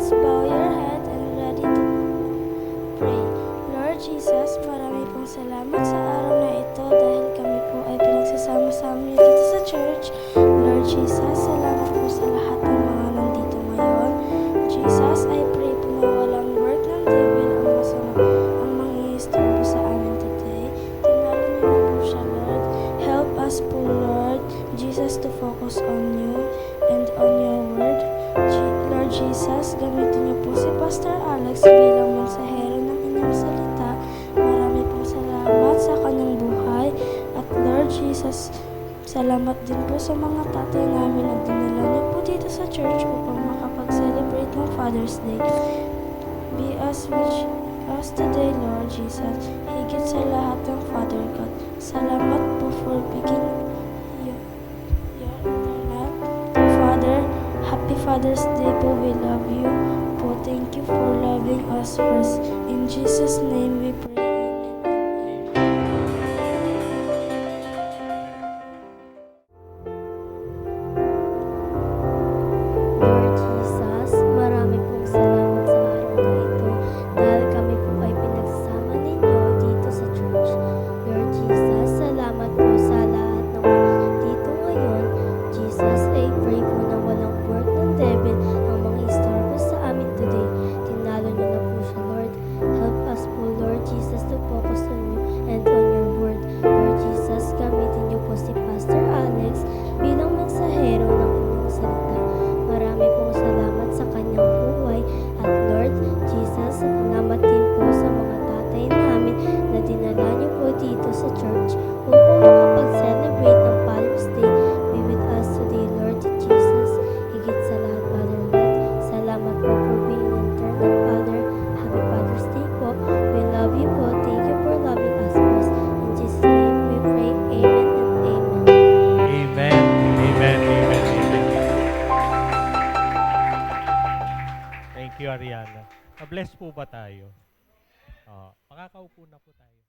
Let's bow your head and ready to pray. Lord Jesus, marami pong salamat sa araw na ito dahil kami po ay pinagsasama-sama niyo dito sa church. Lord Jesus, salamat po sa lahat ng mga nandito ngayon. Jesus, I pray po na walang work ng devil ang masama ang mangingistorbo sa amin today. Tinalo niyo na po siya, Lord. Help us po, Lord Jesus, to focus on you and on your word. Lord Jesus, gamitin niyo po si Pastor Alex bilang mensahero ng inyong salita. Marami pong salamat sa kanyang buhay. At Lord Jesus, salamat din po sa mga tatay namin na dinala niyo po dito sa church upang makapag-celebrate ng Father's Day. Be us with us today, Lord Jesus. Higit sa lahat ng Father God. Salamat po for being your eternal Father. Happy Father's Day po. We love you po. Thank you for loving us first. In Jesus' name we pray. Lord Jesus, marami pong salamat sa araw na ito dahil kami po ay pinagsasama ninyo dito sa church. Lord Jesus, salamat po sa lahat ng mga dito ngayon. Jesus, I pray po na walang work ng devil ang mga istorbo sa amin today. Tinalo niyo na po siya, Lord. Help us po, Lord Jesus, to focus on you and on your word. Lord Jesus, gamitin niyo po si Pastor Alex bilang mensahero ng inyong salita. Marami pong salamat sa kanyang buhay. At Lord Jesus, salamat din po sa mga tatay namin na dinala niyo po dito sa church upang makapag-celebrate ng Father's Day. Be with us today, Lord Jesus. Higit sa lahat, Father God, salamat po for being an eternal Father. Happy Father's Day po. We love you po. Thank you for loving us po. In Jesus' name we pray. Amen and amen. Amen. Amen. Amen. Amen. Thank you, Ariana. Na-bless po ba tayo? Makakaupo na po tayo.